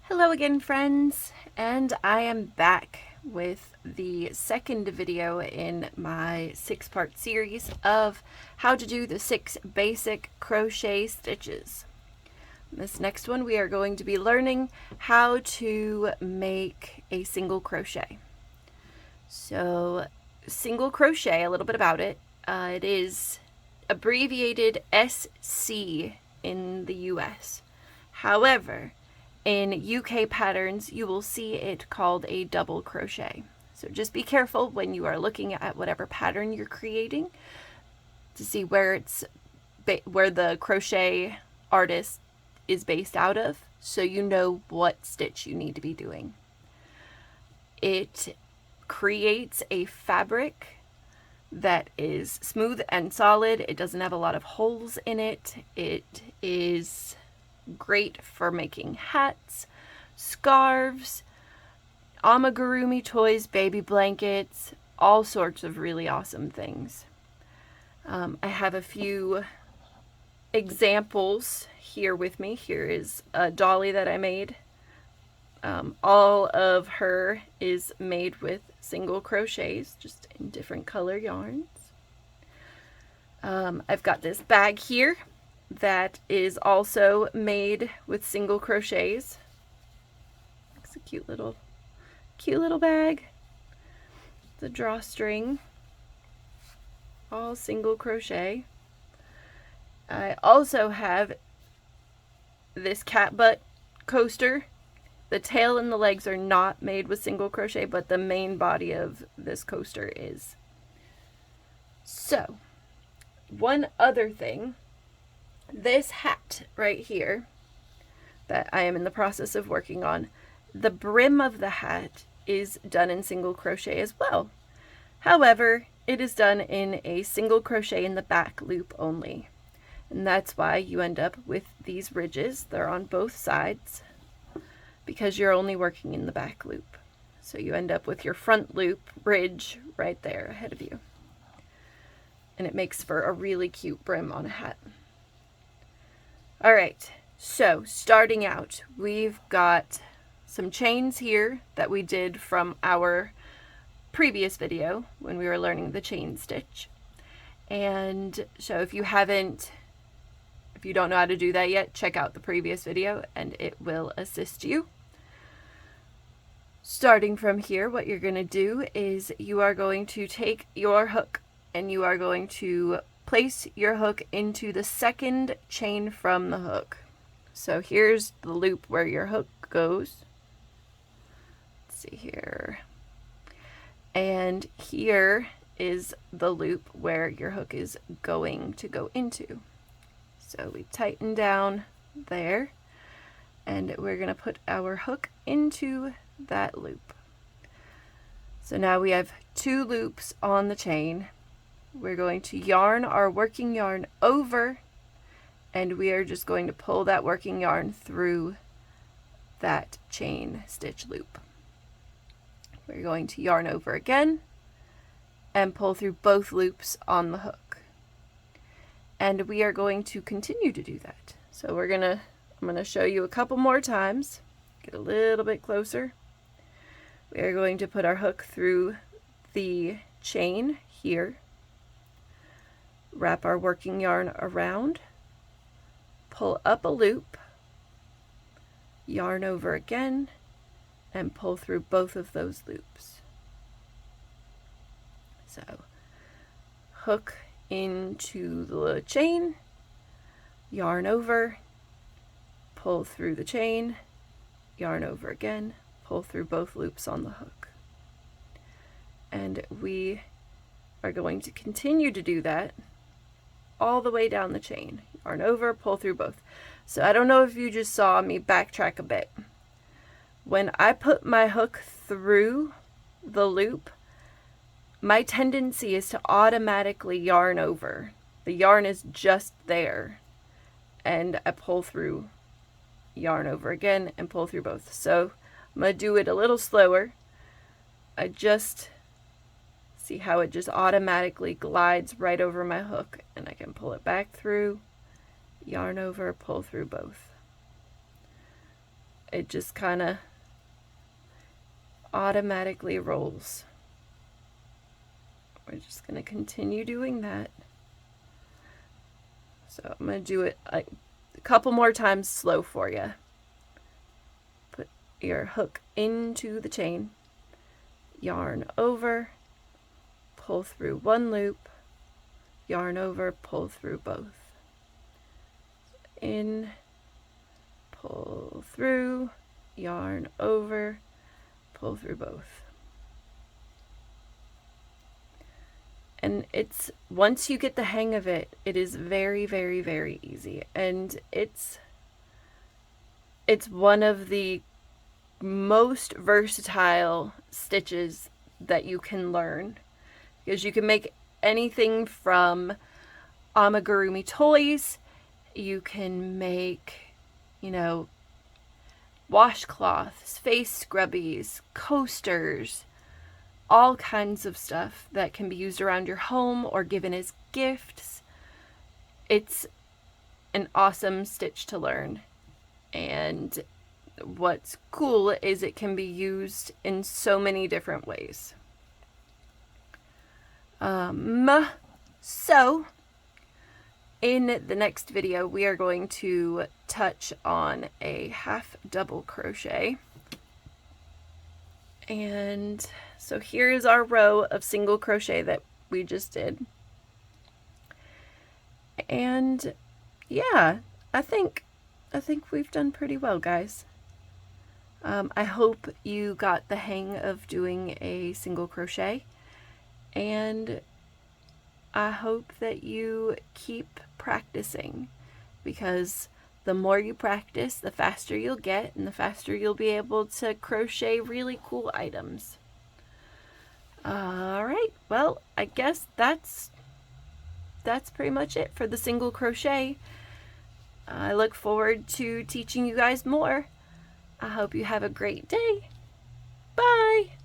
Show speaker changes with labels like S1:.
S1: Hello again, friends, and I am back with the second video in my 6-part series of how to do the 6 basic crochet stitches. This next one we are going to be learning how to make a single crochet. So single crochet, a little bit about it, it is abbreviated SC in the US. However, in UK patterns, you will see it called a double crochet. So just be careful when you are looking at whatever pattern you're creating to see where the crochet artist is based out of, so you know what stitch you need to be doing. It creates a fabric that is smooth and solid. It doesn't have a lot of holes in it. It is great for making hats, scarves, amigurumi toys, baby blankets, all sorts of really awesome things. I have a few examples here with me. Here is a dolly that I made. All of her is made with single crochets, just in different color yarns. I've got this bag here that is also made with single crochets. It's a cute little bag. The drawstring, all single crochet. I also have this cat butt coaster. The tail and the legs are not made with single crochet, but the main body of this coaster is. So, one other thing, this hat right here that I am in the process of working on, the brim of the hat is done in single crochet as well. However, it is done in a single crochet in the back loop only. And that's why you end up with these ridges. They're on both sides because you're only working in the back loop. So you end up with your front loop ridge right there ahead of you. And it makes for a really cute brim on a hat. All right, so starting out, we've got some chains here that we did from our previous video when we were learning the chain stitch. And so if you don't know how to do that yet, check out the previous video and it will assist you. Starting from here, what you're going to do is you are going to take your hook and you are going to place your hook into the second chain from the hook. So here's the loop where your hook goes. Let's see here. And here is the loop where your hook is going to go into. So we tighten down there and we're going to put our hook into that loop. So now we have 2 loops on the chain. We're going to yarn our working yarn over and we are just going to pull that working yarn through that chain stitch loop. We're going to yarn over again and pull through both loops on the hook. And we are going to continue to do that. So I'm going to show you a couple more times. Get a little bit closer. We are going to put our hook through the chain here. Wrap our working yarn around, pull up a loop, yarn over again, and pull through both of those loops. So, hook into the chain, yarn over, pull through the chain, yarn over again, pull through both loops on the hook. And we are going to continue to do that all the way down the chain. Yarn over, pull through both. So I don't know if you just saw me backtrack a bit. When I put my hook through the loop, my tendency is to automatically yarn over. The yarn is just there. And I pull through, yarn over again, and pull through both. So I'm going to do it a little slower. I just see how it just automatically glides right over my hook, and I can pull it back through, yarn over, pull through both. it just kind of automatically rolls. We're just going to continue doing that. So I'm going to do it a couple more times slow for you. Put your hook into the chain, yarn over, pull through one loop, yarn over, pull through both. In, pull through, yarn over, pull through both. And it's, once you get the hang of it, it is very, very, very easy. And it's one of the most versatile stitches that you can learn, because you can make anything from amigurumi toys, you can make, you know, washcloths, face scrubbies, coasters, all kinds of stuff that can be used around your home or given as gifts. It's an awesome stitch to learn. And what's cool is it can be used in so many different ways. So in the next video, we are going to touch on a half double crochet. And so here is our row of single crochet that we just did. And yeah, I think we've done pretty well, guys. I hope you got the hang of doing a single crochet, and I hope that you keep practicing, because the more you practice, the faster you'll get, and the faster you'll be able to crochet really cool items. Alright, well, I guess that's pretty much it for the single crochet. I look forward to teaching you guys more. I hope you have a great day. Bye!